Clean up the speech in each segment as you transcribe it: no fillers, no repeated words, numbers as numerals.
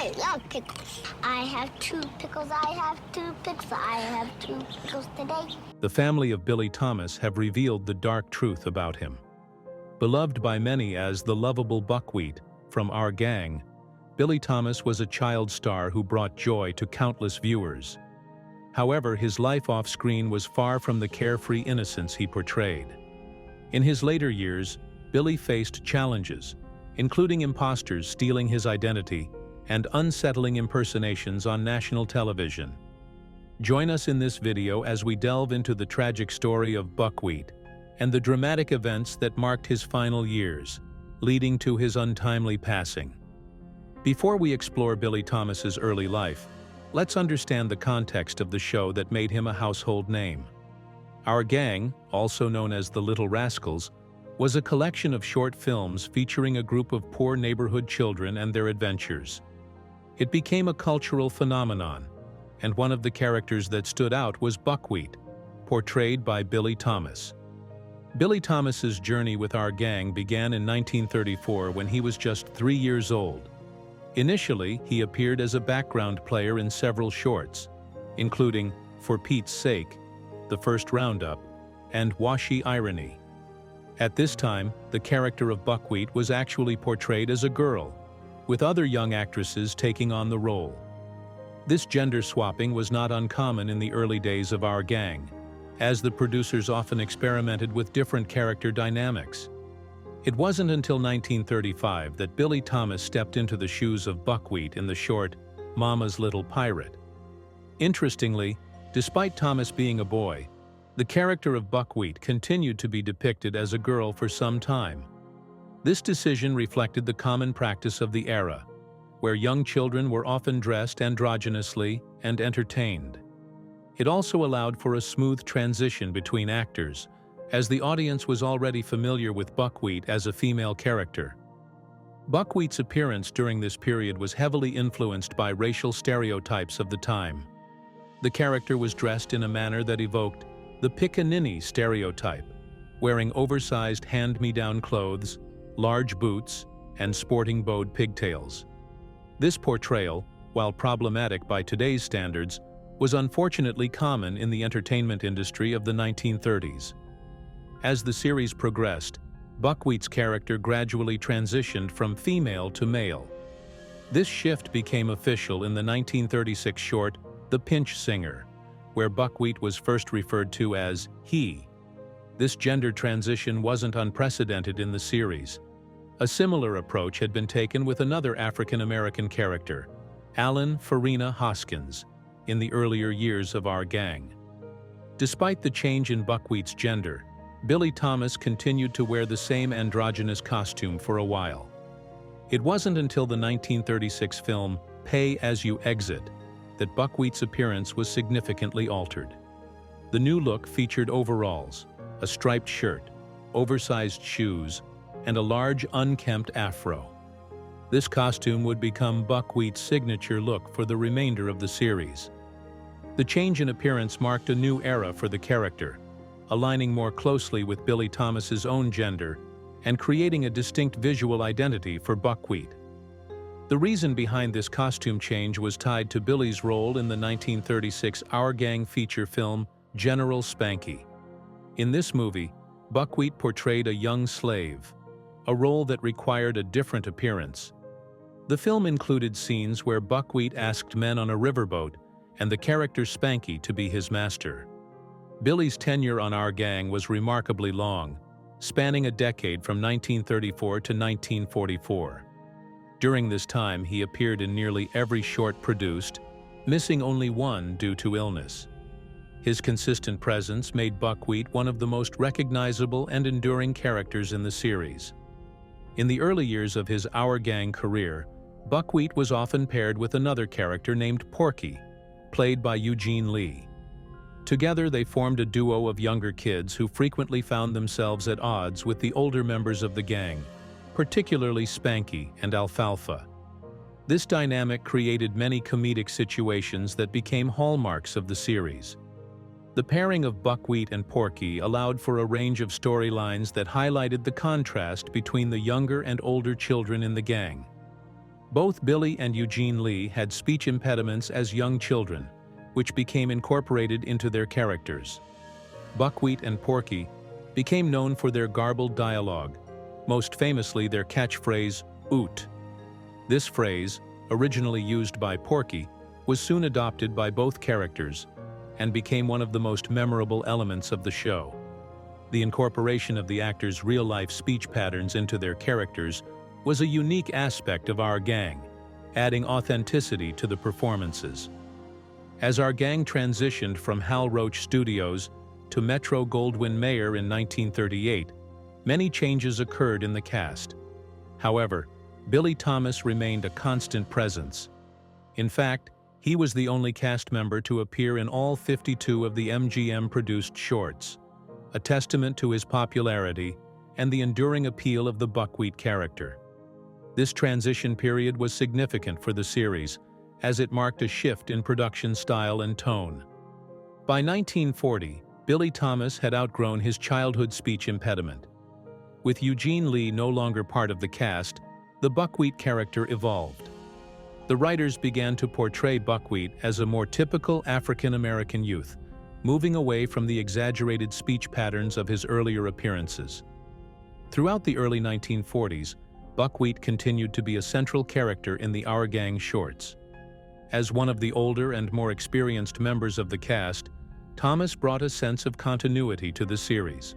I love pickles. I have 2 pickles. I have 2 pickles. I have 2 pickles today. The family of Billie Thomas have revealed the dark truth about him. Beloved by many as the lovable Buckwheat from Our Gang, Billie Thomas was a child star who brought joy to countless viewers. However, his life off-screen was far from the carefree innocence he portrayed. In his later years, Billie faced challenges, including imposters stealing his identity and unsettling impersonations on national television. Join us in this video as we delve into the tragic story of Buckwheat and the dramatic events that marked his final years, leading to his untimely passing. Before we explore Billie Thomas's early life, let's understand the context of the show that made him a household name. Our Gang, also known as the Little Rascals, was a collection of short films featuring a group of poor neighborhood children and their adventures. It became a cultural phenomenon, and one of the characters that stood out was Buckwheat, portrayed by Billie Thomas. Billie Thomas's journey with Our Gang began in 1934 when he was just 3 years old. Initially, he appeared as a background player in several shorts, including For Pete's Sake, The First Roundup, and Washy Irony. At this time, the character of Buckwheat was actually portrayed as a girl, with other young actresses taking on the role. This gender swapping was not uncommon in the early days of Our Gang, as the producers often experimented with different character dynamics. It wasn't until 1935 that Billie Thomas stepped into the shoes of Buckwheat in the short Mama's Little Pirate. Interestingly, despite Thomas being a boy, the character of Buckwheat continued to be depicted as a girl for some time. This decision reflected the common practice of the era, where young children were often dressed androgynously and entertained. It also allowed for a smooth transition between actors, as the audience was already familiar with Buckwheat as a female character. Buckwheat's appearance during this period was heavily influenced by racial stereotypes of the time. The character was dressed in a manner that evoked the pickaninny stereotype, wearing oversized hand-me-down clothes, large boots, and sporting bowed pigtails. This portrayal, while problematic by today's standards, was unfortunately common in the entertainment industry of the 1930s. As the series progressed, Buckwheat's character gradually transitioned from female to male. This shift became official in the 1936 short The Pinch Singer, where Buckwheat was first referred to as he. This gender transition wasn't unprecedented in the series. A similar approach had been taken with another African-American character, Alan Farina Hoskins, in the earlier years of Our Gang. Despite the change in Buckwheat's gender, Billie Thomas continued to wear the same androgynous costume for a while. It wasn't until the 1936 film Pay As You Exit that Buckwheat's appearance was significantly altered. The new look featured overalls, a striped shirt, oversized shoes, and a large unkempt afro. This costume would become Buckwheat's signature look for the remainder of the series. The change in appearance marked a new era for the character, aligning more closely with Billie Thomas's own gender and creating a distinct visual identity for Buckwheat. The reason behind this costume change was tied to Billie's role in the 1936 Our Gang feature film General Spanky. In this movie, Buckwheat portrayed a young slave, a role that required a different appearance. The film included scenes where Buckwheat asked men on a riverboat and the character Spanky to be his master. Billie's tenure on Our Gang was remarkably long, spanning a decade from 1934 to 1944. During this time, he appeared in nearly every short produced, missing only one due to illness. His consistent presence made Buckwheat one of the most recognizable and enduring characters in the series. In the early years of his Our Gang career, Buckwheat was often paired with another character named Porky, played by Eugene Lee. Together, they formed a duo of younger kids who frequently found themselves at odds with the older members of the gang, particularly Spanky and Alfalfa. This dynamic created many comedic situations that became hallmarks of the series. The pairing of Buckwheat and Porky allowed for a range of storylines that highlighted the contrast between the younger and older children in the gang. Both Billie and Eugene Lee had speech impediments as young children, which became incorporated into their characters. Buckwheat and Porky became known for their garbled dialogue, most famously their catchphrase, "Oot." This phrase, originally used by Porky, was soon adopted by both characters and became one of the most memorable elements of the show. The incorporation of the actors' real-life speech patterns into their characters was a unique aspect of Our Gang, adding authenticity to the performances. As Our Gang transitioned from Hal Roach Studios to Metro-Goldwyn-Mayer in 1938, many changes occurred in the cast. However, Billie Thomas remained a constant presence. In fact, he was the only cast member to appear in all 52 of the MGM-produced shorts, a testament to his popularity and the enduring appeal of the Buckwheat character. This transition period was significant for the series, as it marked a shift in production style and tone. By 1940, Billie Thomas had outgrown his childhood speech impediment. With Eugene Lee no longer part of the cast, the Buckwheat character evolved. The writers began to portray Buckwheat as a more typical African-American youth, moving away from the exaggerated speech patterns of his earlier appearances. Throughout the early 1940s, Buckwheat continued to be a central character in the Our Gang shorts. As one of the older and more experienced members of the cast, Thomas brought a sense of continuity to the series.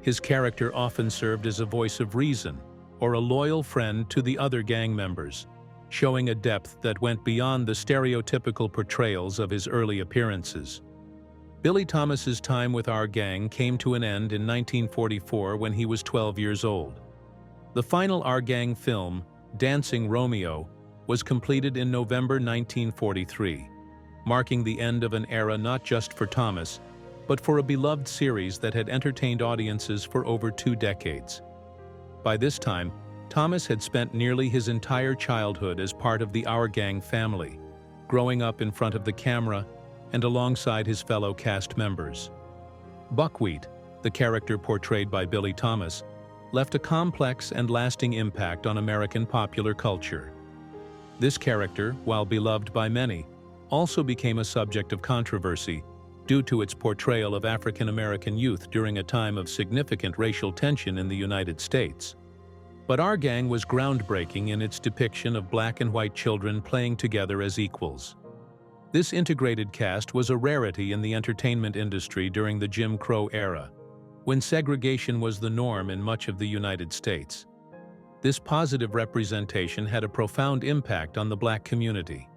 His character often served as a voice of reason or a loyal friend to the other gang members, showing a depth that went beyond the stereotypical portrayals of his early appearances. Billie Thomas's time with Our Gang came to an end in 1944 when he was 12 years old. The final Our Gang film, Dancing Romeo, was completed in November 1943, marking the end of an era not just for Thomas, but for a beloved series that had entertained audiences for over 2 decades. By this time, Thomas had spent nearly his entire childhood as part of the Our Gang family, growing up in front of the camera and alongside his fellow cast members. Buckwheat, the character portrayed by Billie Thomas, left a complex and lasting impact on American popular culture. This character, while beloved by many, also became a subject of controversy due to its portrayal of African-American youth during a time of significant racial tension in the United States. But Our Gang was groundbreaking in its depiction of black and white children playing together as equals. This integrated cast was a rarity in the entertainment industry during the Jim Crow era, when segregation was the norm in much of the United States. This positive representation had a profound impact on the black community.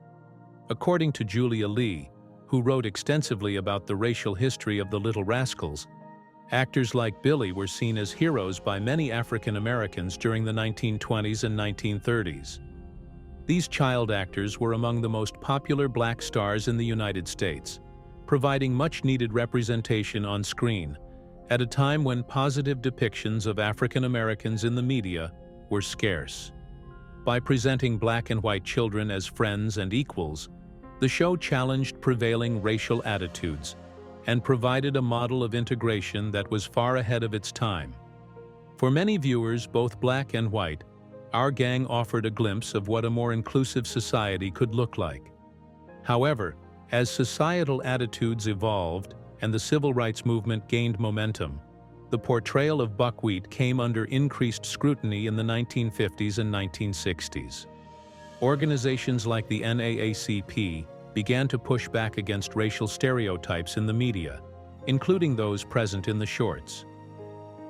According to Julia Lee, who wrote extensively about the racial history of the Little Rascals, actors like Billie were seen as heroes by many African Americans during the 1920s and 1930s. These child actors were among the most popular black stars in the United States, providing much-needed representation on screen at a time when positive depictions of African Americans in the media were scarce. By presenting black and white children as friends and equals, the show challenged prevailing racial attitudes and provided a model of integration that was far ahead of its time. For many viewers, both black and white, Our Gang offered a glimpse of what a more inclusive society could look like. However, as societal attitudes evolved and the civil rights movement gained momentum, the portrayal of Buckwheat came under increased scrutiny in the 1950s and 1960s. Organizations like the NAACP began to push back against racial stereotypes in the media, including those present in the shorts.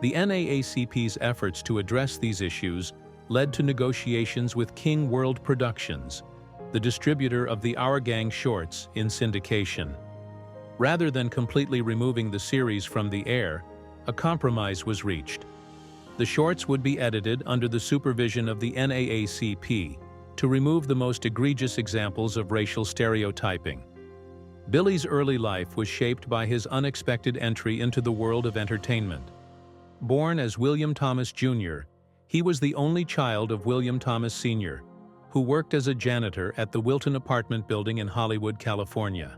The NAACP's efforts to address these issues led to negotiations with King World Productions, the distributor of the Our Gang shorts, in syndication. Rather than completely removing the series from the air, a compromise was reached. The shorts would be edited under the supervision of the NAACP to remove the most egregious examples of racial stereotyping. Billie's early life was shaped by his unexpected entry into the world of entertainment. Born as William Thomas Jr., he was the only child of William Thomas Sr., who worked as a janitor at the Wilton apartment building in Hollywood, California.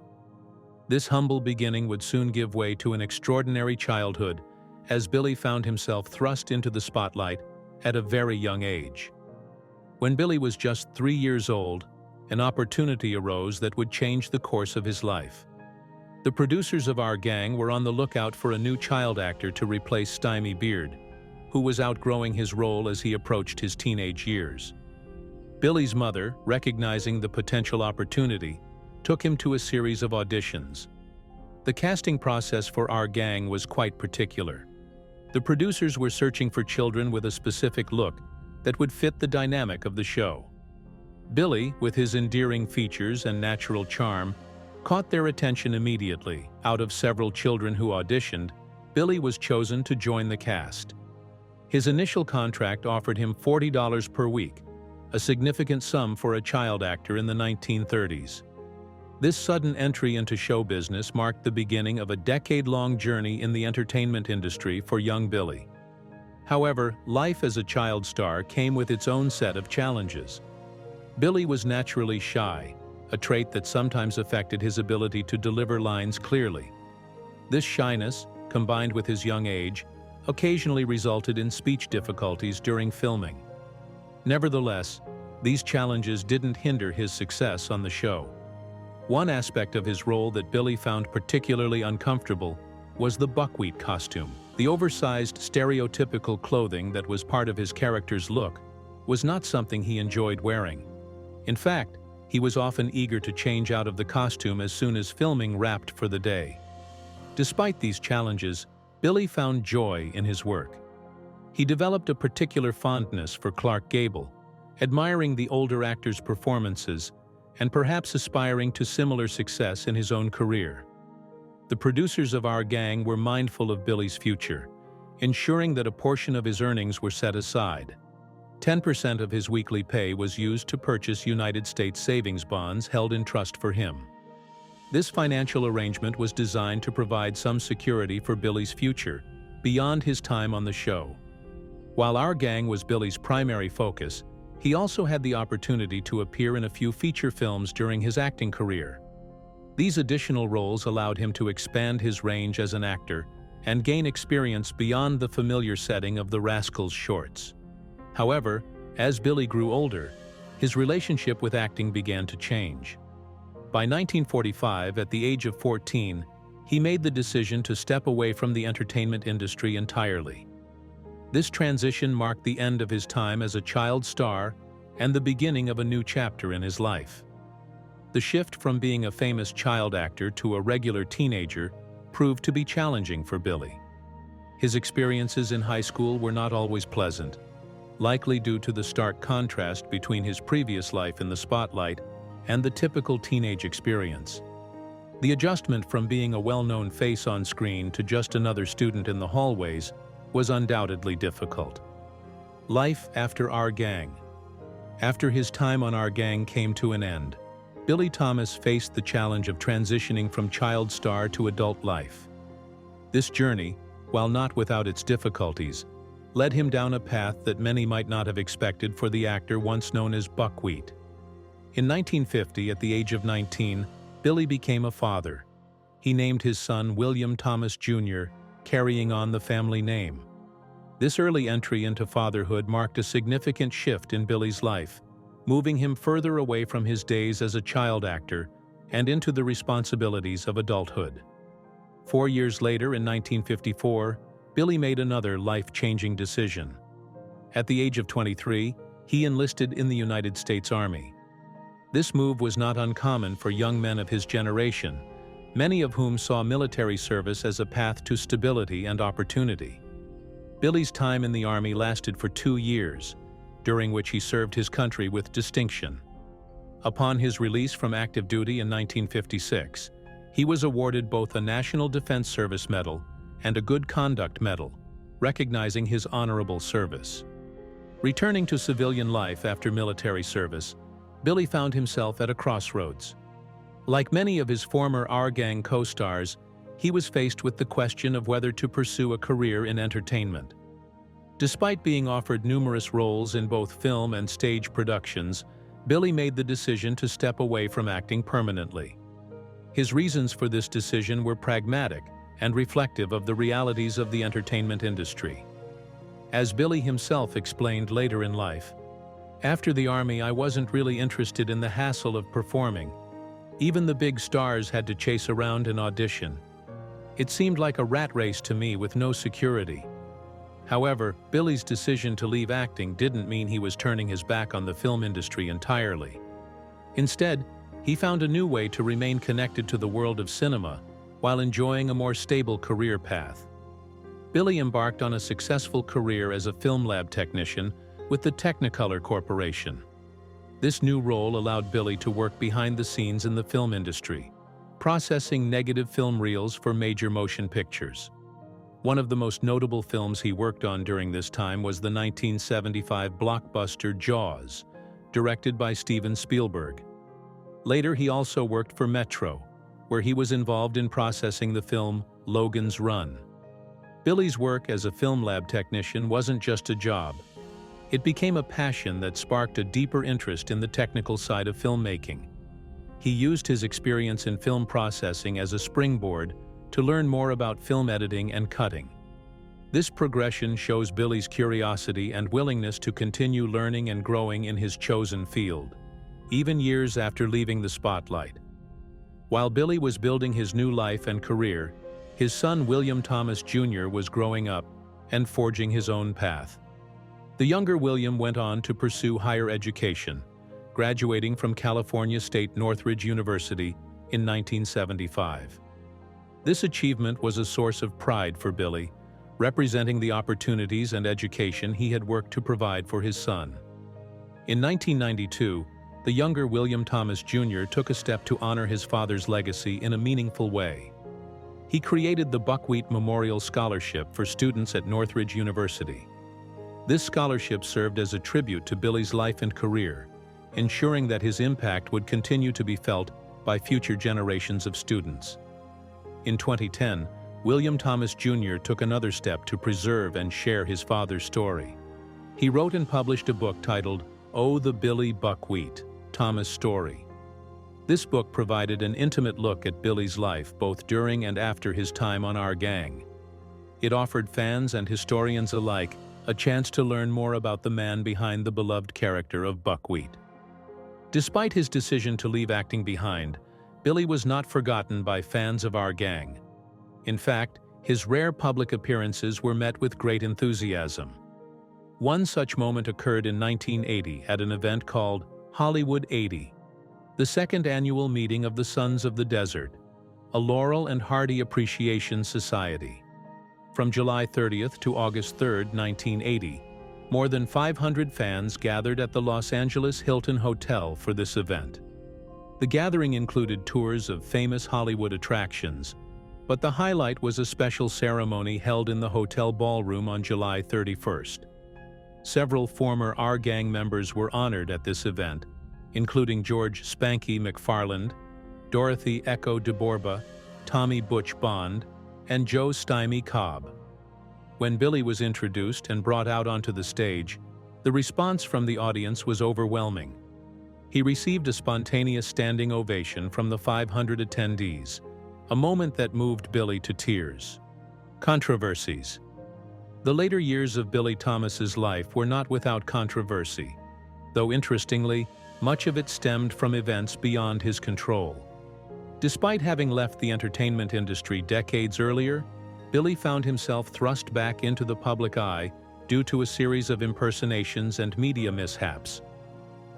This humble beginning would soon give way to an extraordinary childhood, as Billie found himself thrust into the spotlight at a very young age. When Billy was just 3 years old, an opportunity arose that would change the course of his life. The producers of Our Gang were on the lookout for a new child actor to replace Stymie Beard, who was outgrowing his role as he approached his teenage years. Billy's mother, recognizing the potential opportunity, took him to a series of auditions. The casting process for Our Gang was quite particular. The producers were searching for children with a specific look that would fit the dynamic of the show. Billy, with his endearing features and natural charm, caught their attention immediately. Out of several children who auditioned, Billy was chosen to join the cast. His initial contract offered him $40 per week, a significant sum for a child actor in the 1930s. This sudden entry into show business marked the beginning of a decade-long journey in the entertainment industry for young Billy. However, life as a child star came with its own set of challenges. Billy was naturally shy, a trait that sometimes affected his ability to deliver lines clearly. This shyness, combined with his young age, occasionally resulted in speech difficulties during filming. Nevertheless, these challenges didn't hinder his success on the show. One aspect of his role that Billy found particularly uncomfortable was the buckwheat costume. The oversized, stereotypical clothing that was part of his character's look was not something he enjoyed wearing. In fact, he was often eager to change out of the costume as soon as filming wrapped for the day. Despite these challenges, Billy found joy in his work. He developed a particular fondness for Clark Gable, admiring the older actor's performances and perhaps aspiring to similar success in his own career. The producers of Our Gang were mindful of Billy's future, ensuring that a portion of his earnings were set aside. 10% of his weekly pay was used to purchase United States savings bonds held in trust for him. This financial arrangement was designed to provide some security for Billy's future, beyond his time on the show. While Our Gang was Billy's primary focus, he also had the opportunity to appear in a few feature films during his acting career. These additional roles allowed him to expand his range as an actor and gain experience beyond the familiar setting of the Rascals shorts. However, as Billy grew older, his relationship with acting began to change. By 1945, at the age of 14, he made the decision to step away from the entertainment industry entirely. This transition marked the end of his time as a child star and the beginning of a new chapter in his life. The shift from being a famous child actor to a regular teenager proved to be challenging for Billy. His experiences in high school were not always pleasant, likely due to the stark contrast between his previous life in the spotlight and the typical teenage experience. The adjustment from being a well-known face on screen to just another student in the hallways was undoubtedly difficult. Life after Our Gang. After his time on Our Gang came to an end, Billie Thomas faced the challenge of transitioning from child star to adult life. This journey, while not without its difficulties, led him down a path that many might not have expected for the actor once known as Buckwheat. In 1950, at the age of 19, Billy became a father. He named his son William Thomas Jr., carrying on the family name. This early entry into fatherhood marked a significant shift in Billy's life, moving him further away from his days as a child actor and into the responsibilities of adulthood. 4 years later, in 1954, Billy made another life-changing decision. At the age of 23, he enlisted in the United States Army. This move was not uncommon for young men of his generation, many of whom saw military service as a path to stability and opportunity. Billy's time in the Army lasted for 2 years, during which he served his country with distinction. Upon his release from active duty in 1956, he was awarded both a National Defense Service Medal and a Good Conduct Medal, recognizing his honorable service. Returning to civilian life after military service, Billy found himself at a crossroads. Like many of his former Our Gang co-stars, he was faced with the question of whether to pursue a career in entertainment. Despite being offered numerous roles in both film and stage productions, Billy made the decision to step away from acting permanently. His reasons for this decision were pragmatic and reflective of the realities of the entertainment industry. As Billy himself explained later in life, After the army, I wasn't really interested in the hassle of performing. Even the big stars had to chase around and audition. It seemed like a rat race to me with no security. However, Billy's decision to leave acting didn't mean he was turning his back on the film industry entirely. Instead, he found a new way to remain connected to the world of cinema while enjoying a more stable career path. Billy embarked on a successful career as a film lab technician with the Technicolor Corporation. This new role allowed Billy to work behind the scenes in the film industry, processing negative film reels for major motion pictures. One of the most notable films he worked on during this time was the 1975 blockbuster Jaws, directed by Steven Spielberg. Later, he also worked for Metro, where he was involved in processing the film Logan's Run. Billy's work as a film lab technician wasn't just a job. It became a passion that sparked a deeper interest in the technical side of filmmaking. He used his experience in film processing as a springboard to learn more about film editing and cutting. This progression shows Billy's curiosity and willingness to continue learning and growing in his chosen field, even years after leaving the spotlight. While Billy was building his new life and career, his son William Thomas Jr. was growing up and forging his own path. The younger William went on to pursue higher education, graduating from California State Northridge University in 1975. This achievement was a source of pride for Billy, representing the opportunities and education he had worked to provide for his son. In 1992, the younger William Thomas Jr. took a step to honor his father's legacy in a meaningful way. He created the Buckwheat Memorial Scholarship for students at Northridge University. This scholarship served as a tribute to Billy's life and career, ensuring that his impact would continue to be felt by future generations of students. In 2010, William Thomas Jr. took another step to preserve and share his father's story. He wrote and published a book titled "Oh, the Billy Buckwheat Thomas Story." This book provided an intimate look at Billy's life both during and after his time on Our Gang. It offered fans and historians alike a chance to learn more about the man behind the beloved character of Buckwheat. Despite his decision to leave acting behind, Billy was not forgotten by fans of Our Gang. In fact, his rare public appearances were met with great enthusiasm. One such moment occurred in 1980 at an event called Hollywood 80, the second annual meeting of the Sons of the Desert, a Laurel and Hardy Appreciation Society. From July 30th to August 3rd, 1980, more than 500 fans gathered at the Los Angeles Hilton Hotel for this event. The gathering included tours of famous Hollywood attractions, but the highlight was a special ceremony held in the hotel ballroom on July 31st. Several former Our Gang members were honored at this event, including George "Spanky" McFarland, Dorothy "Echo" DeBorba, Tommy "Butch" Bond, and Joe "Stymie" Cobb. When Billy was introduced and brought out onto the stage, the response from the audience was overwhelming. He received a spontaneous standing ovation from the 500 attendees, a moment that moved Billy to tears. Controversies. The later years of Billy Thomas's life were not without controversy, though interestingly, much of it stemmed from events beyond his control. Despite having left the entertainment industry decades earlier, Billy found himself thrust back into the public eye due to a series of impersonations and media mishaps.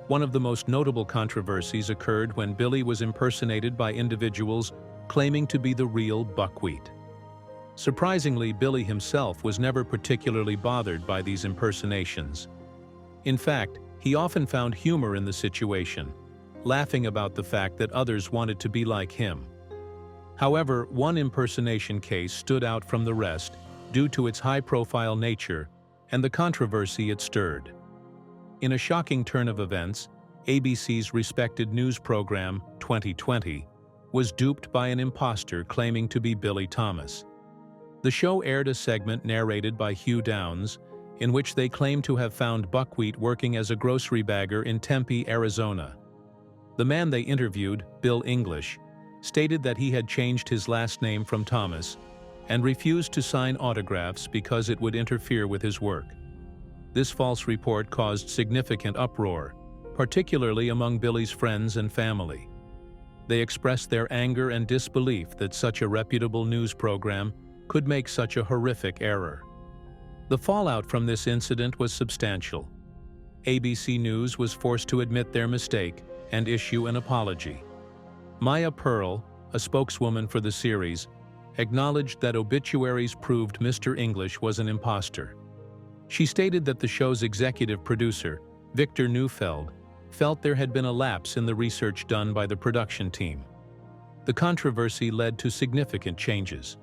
One of the most notable controversies occurred when Billy was impersonated by individuals claiming to be the real Buckwheat. Surprisingly, Billy himself was never particularly bothered by these impersonations. In fact, he often found humor in the situation, laughing about the fact that others wanted to be like him. However, one impersonation case stood out from the rest due to its high-profile nature and the controversy it stirred. In a shocking turn of events, ABC's respected news program, 2020, was duped by an imposter claiming to be Billie Thomas. The show aired a segment narrated by Hugh Downs, in which they claimed to have found Buckwheat working as a grocery bagger in Tempe, Arizona. The man they interviewed, Bill English, stated that he had changed his last name from Thomas and refused to sign autographs because it would interfere with his work. This false report caused significant uproar, particularly among Billie's friends and family. They expressed their anger and disbelief that such a reputable news program could make such a horrific error. The fallout from this incident was substantial. ABC News was forced to admit their mistake and issue an apology. Maya Pearl, a spokeswoman for the series, acknowledged that obituaries proved Mr. English was an imposter. She stated that the show's executive producer, Victor Neufeld, felt there had been a lapse in the research done by the production team. The controversy led to significant changes.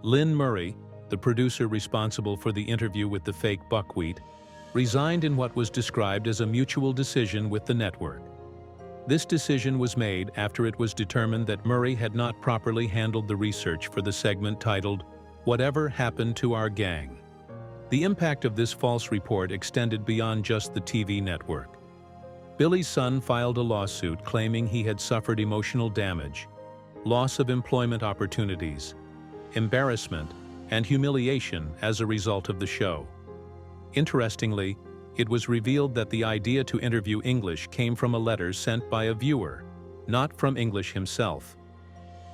Lynn Murray, the producer responsible for the interview with the fake buckwheat, resigned in what was described as a mutual decision with the network. This decision was made after it was determined that Murray had not properly handled the research for the segment titled, "Whatever Happened to Our Gang?" The impact of this false report extended beyond just the TV network. Billie's son filed a lawsuit claiming he had suffered emotional damage, loss of employment opportunities, embarrassment, and humiliation as a result of the show. Interestingly, it was revealed that the idea to interview English came from a letter sent by a viewer, not from English himself.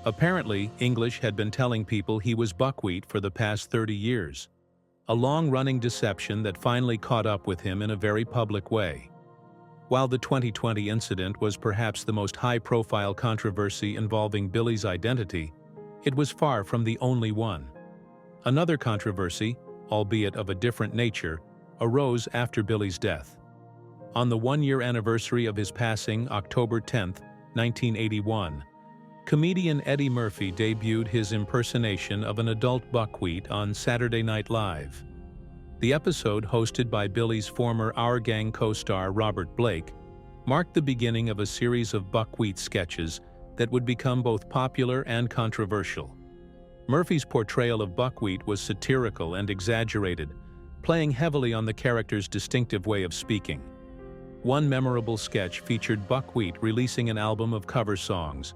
Apparently, English had been telling people he was buckwheat for the past 30 years, a long-running deception that finally caught up with him in a very public way. While the 2020 incident was perhaps the most high-profile controversy involving Billie's identity, it was far from the only one. Another controversy, albeit of a different nature, arose after Billie's death. On the one-year anniversary of his passing, October 10, 1981, comedian Eddie Murphy debuted his impersonation of an adult buckwheat on Saturday Night Live. The episode, hosted by Billie's former Our Gang co-star Robert Blake, marked the beginning of a series of buckwheat sketches that would become both popular and controversial. Murphy's portrayal of buckwheat was satirical and exaggerated, playing heavily on the character's distinctive way of speaking. One memorable sketch featured Buckwheat releasing an album of cover songs,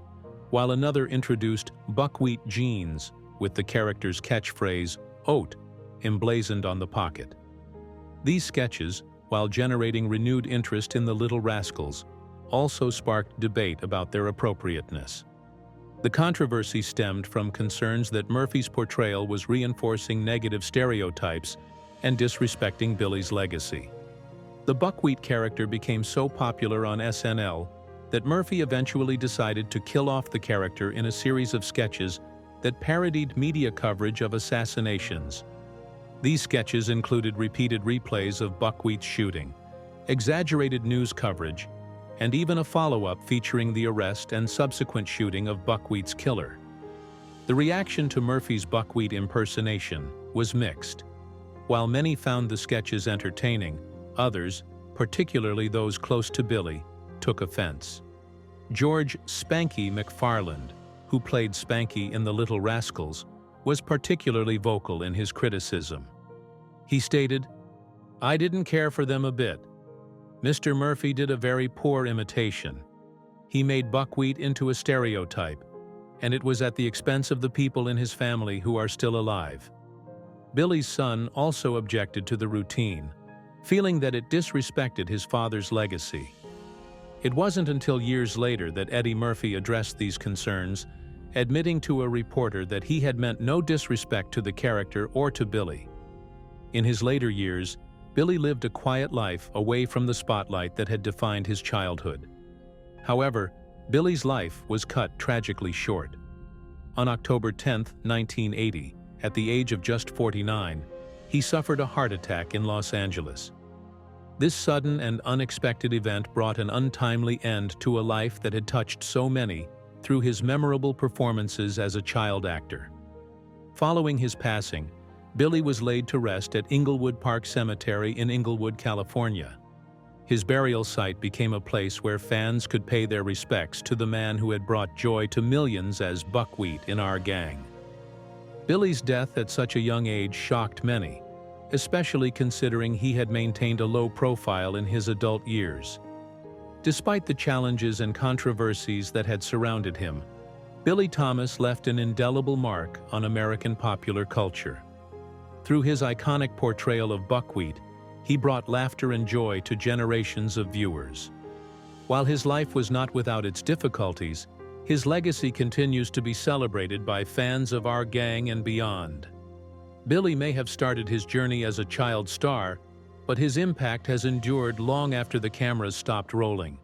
while another introduced buckwheat jeans with the character's catchphrase, "Oat," emblazoned on the pocket. These sketches, while generating renewed interest in the Little Rascals, also sparked debate about their appropriateness. The controversy stemmed from concerns that Murphy's portrayal was reinforcing negative stereotypes and disrespecting Billie's legacy. The buckwheat character became so popular on SNL that Murphy eventually decided to kill off the character in a series of sketches that parodied media coverage of assassinations. These sketches included repeated replays of Buckwheat's shooting, exaggerated news coverage, and even a follow-up featuring the arrest and subsequent shooting of Buckwheat's killer. The reaction to Murphy's buckwheat impersonation was mixed. While many found the sketches entertaining, others, particularly those close to Billie, took offense. George "Spanky" McFarland, who played Spanky in the Little Rascals, was particularly vocal in his criticism. He stated, "I didn't care for them a bit. Mr. Murphy did a very poor imitation. He made buckwheat into a stereotype, and it was at the expense of the people in his family who are still alive." Billie's son also objected to the routine, feeling that it disrespected his father's legacy. It wasn't until years later that Eddie Murphy addressed these concerns, admitting to a reporter that he had meant no disrespect to the character or to Billie. In his later years, Billie lived a quiet life away from the spotlight that had defined his childhood. However, Billie's life was cut tragically short. On October 10, 1980, at the age of just 49, he suffered a heart attack in Los Angeles. This sudden and unexpected event brought an untimely end to a life that had touched so many through his memorable performances as a child actor. Following his passing, Billie was laid to rest at Inglewood Park Cemetery in Inglewood, California. His burial site became a place where fans could pay their respects to the man who had brought joy to millions as Buckwheat in Our Gang. Billie's death at such a young age shocked many, especially considering he had maintained a low profile in his adult years. Despite the challenges and controversies that had surrounded him, Billie Thomas left an indelible mark on American popular culture. Through his iconic portrayal of buckwheat, he brought laughter and joy to generations of viewers. While his life was not without its difficulties, his legacy continues to be celebrated by fans of our gang and beyond. Billie may have started his journey as a child star, but his impact has endured long after the cameras stopped rolling.